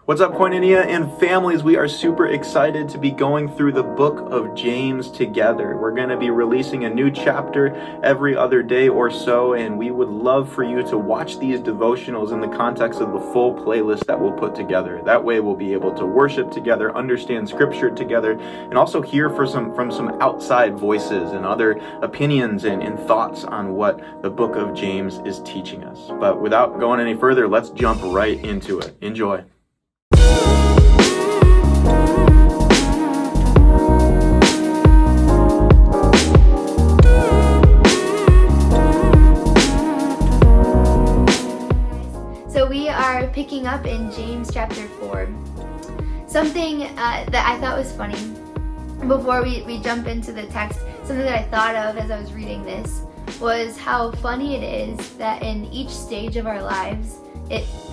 What's up, Koinonia and families? We are super excited to be going through the book of James together. We're going to be releasing a new chapter every other day or so, and we would love for you to watch these devotionals in the context of the full playlist that we'll put together. That way we'll be able to worship together, understand scripture together, and also hear from some outside voices and other opinions and thoughts on what the book of James is teaching us. But without going any further, let's jump right into it. Enjoy. So we are picking up in James chapter 4. Something that I thought was funny before we jump into the text, something that I thought of as I was reading this was how funny it is that in each stage of our lives,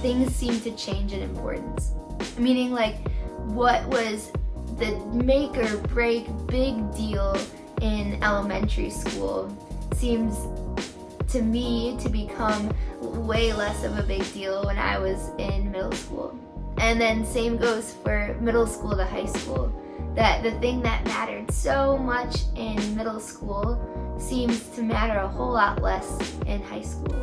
things seem to change in importance. Meaning, like, what was the make or break big deal in elementary school seems to me to become way less of a big deal when I was in middle school. And then same goes for middle school to high school. That the thing that mattered so much in middle school seems to matter a whole lot less in high school.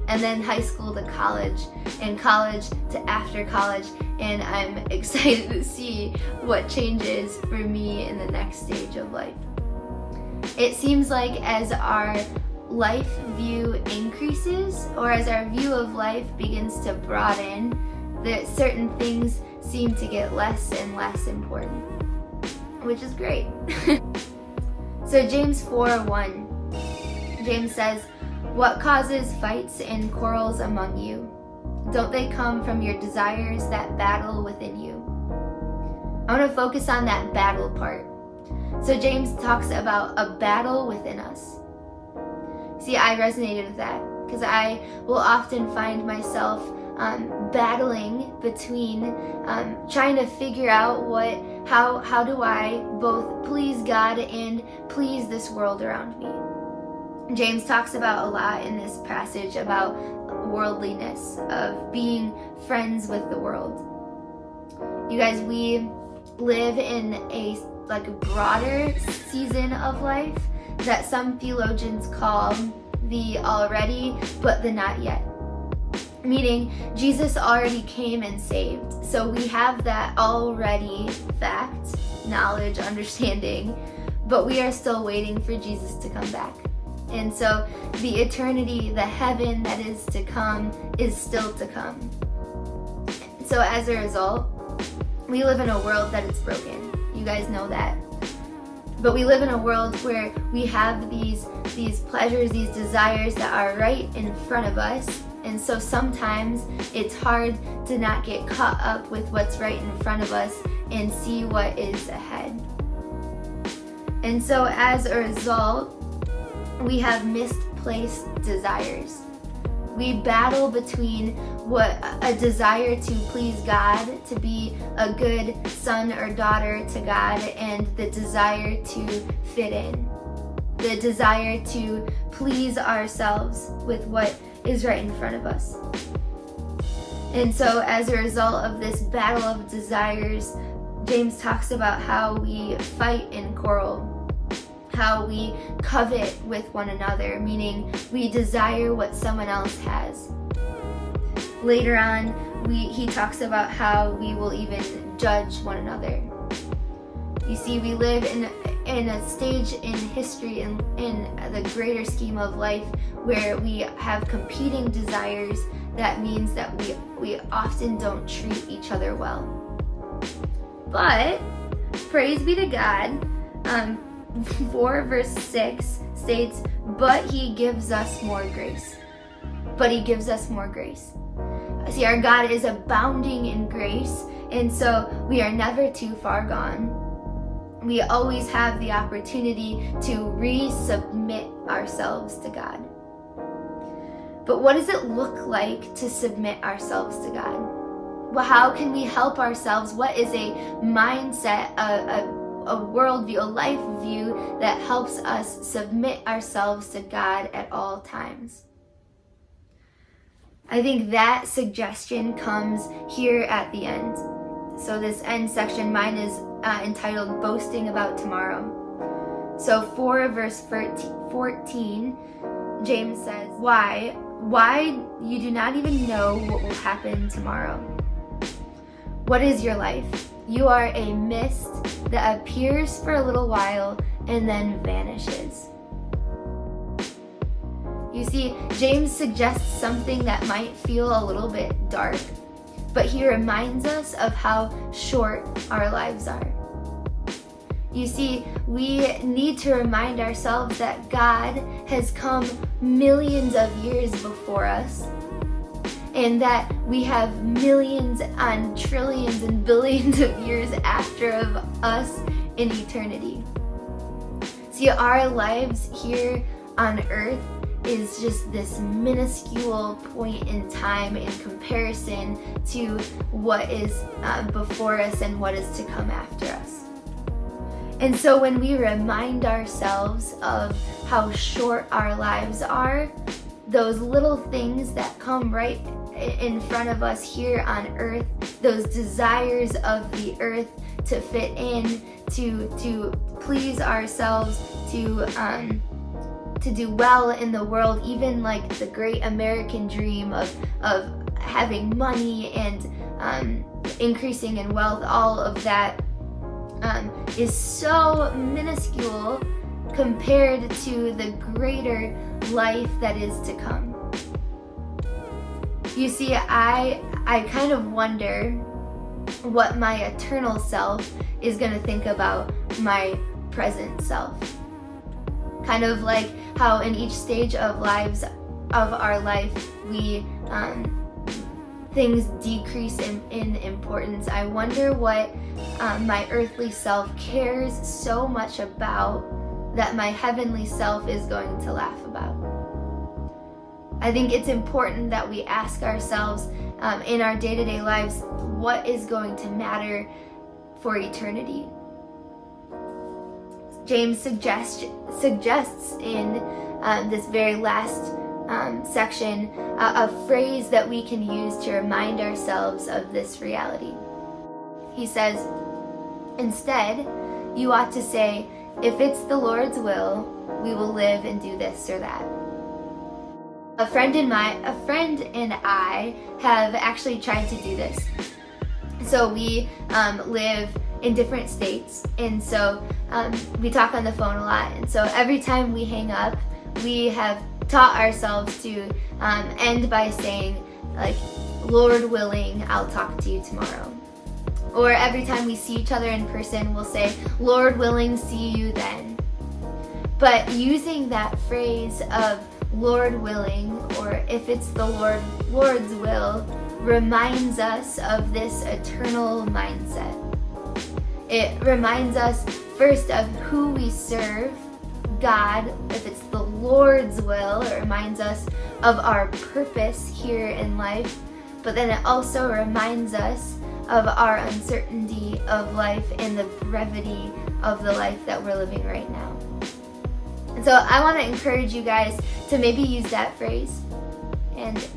And then high school to college, and college to after college, and I'm excited to see what changes for me in the next stage of life. It seems like as our life view increases, or as our view of life begins to broaden, that certain things seem to get less and less important, which is great. So James 4:1, James says, "What causes fights and quarrels among you? Don't they come from your desires that battle within you?" I want to focus on that battle part. So James talks about a battle within us. See, I resonated with that because I will often find myself battling between trying to figure out how do I both please God and please this world around me. James talks about a lot in this passage about worldliness, of being friends with the world. You guys, we live in a broader season of life that some theologians call the already but the not yet. Meaning Jesus already came and saved. So we have that already fact, knowledge, understanding, but we are still waiting for Jesus to come back. And so the eternity, the heaven that is to come, is still to come. So as a result, we live in a world that is broken. You guys know that. But we live in a world where we have these pleasures, these desires that are right in front of us. And so sometimes it's hard to not get caught up with what's right in front of us and see what is ahead. And so as a result, we have misplaced desires. We battle between what a desire to please God, to be a good son or daughter to God, and the desire to fit in. The desire to please ourselves with what is right in front of us. And so as a result of this battle of desires, James talks about how we fight and quarrel, how we covet with one another, meaning we desire what someone else has. Later on, he talks about how we will even judge one another. You see, we live in a stage in history, in the greater scheme of life, where we have competing desires. That means that we often don't treat each other well. But praise be to God, 4 verse 6 states, but he gives us more grace. But he gives us more grace. See, our God is abounding in grace, and so we are never too far gone. We always have the opportunity to resubmit ourselves to God. But what does it look like to submit ourselves to God? Well, how can we help ourselves? What is a mindset, a worldview, a life view that helps us submit ourselves to God at all times? I think that suggestion comes here at the end. So this end section, mine is entitled Boasting About Tomorrow. So 4 verse 14, James says, Why you do not even know what will happen tomorrow? What is your life? You are a mist that appears for a little while and then vanishes. You see, James suggests something that might feel a little bit dark, but he reminds us of how short our lives are. You see, we need to remind ourselves that God has come millions of years before us, and that we have millions and trillions and billions of years after of us in eternity. See, our lives here on earth is just this minuscule point in time in comparison to what is before us and what is to come after us. And so when we remind ourselves of how short our lives are, those little things that come right in front of us here on earth, those desires of the earth to fit in, to please ourselves, to do well in the world, even like the great American dream of having money and increasing in wealth, all of that is so minuscule compared to the greater life that is to come. You see, I kind of wonder what my eternal self is going to think about my present self. Kind of like how in each stage of our life, we things decrease in importance. I wonder what my earthly self cares so much about that my heavenly self is going to laugh about. I think it's important that we ask ourselves in our day-to-day lives, what is going to matter for eternity? James suggests in this very last section a phrase that we can use to remind ourselves of this reality. He says, instead, you ought to say, if it's the Lord's will, we will live and do this or that. A friend and I have actually tried to do this. So we live in different states, and so we talk on the phone a lot, and so every time we hang up, we have taught ourselves to end by saying, like, Lord willing, I'll talk to you tomorrow. Or every time we see each other in person, we'll say, Lord willing, see you then. But using that phrase of Lord willing, or if it's the Lord's will, reminds us of this eternal mindset. It reminds us first of who we serve, God. If it's the Lord's will, it reminds us of our purpose here in life, but then it also reminds us of our uncertainty of life and the brevity of the life that we're living right now. And so I want to encourage you guys to maybe use that phrase, and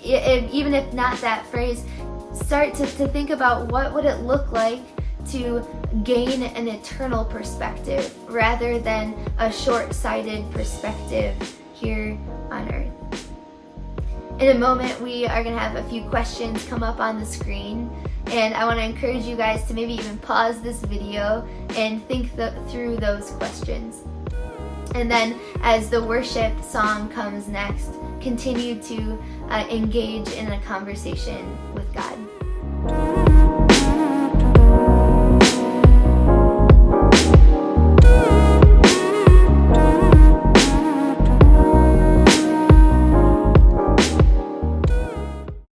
even if not that phrase, start to think about what would it look like to gain an eternal perspective rather than a short-sighted perspective here on earth. In a moment, we are going to have a few questions come up on the screen, and I want to encourage you guys to maybe even pause this video and think through those questions. And then as the worship song comes next, continue to engage in a conversation with God.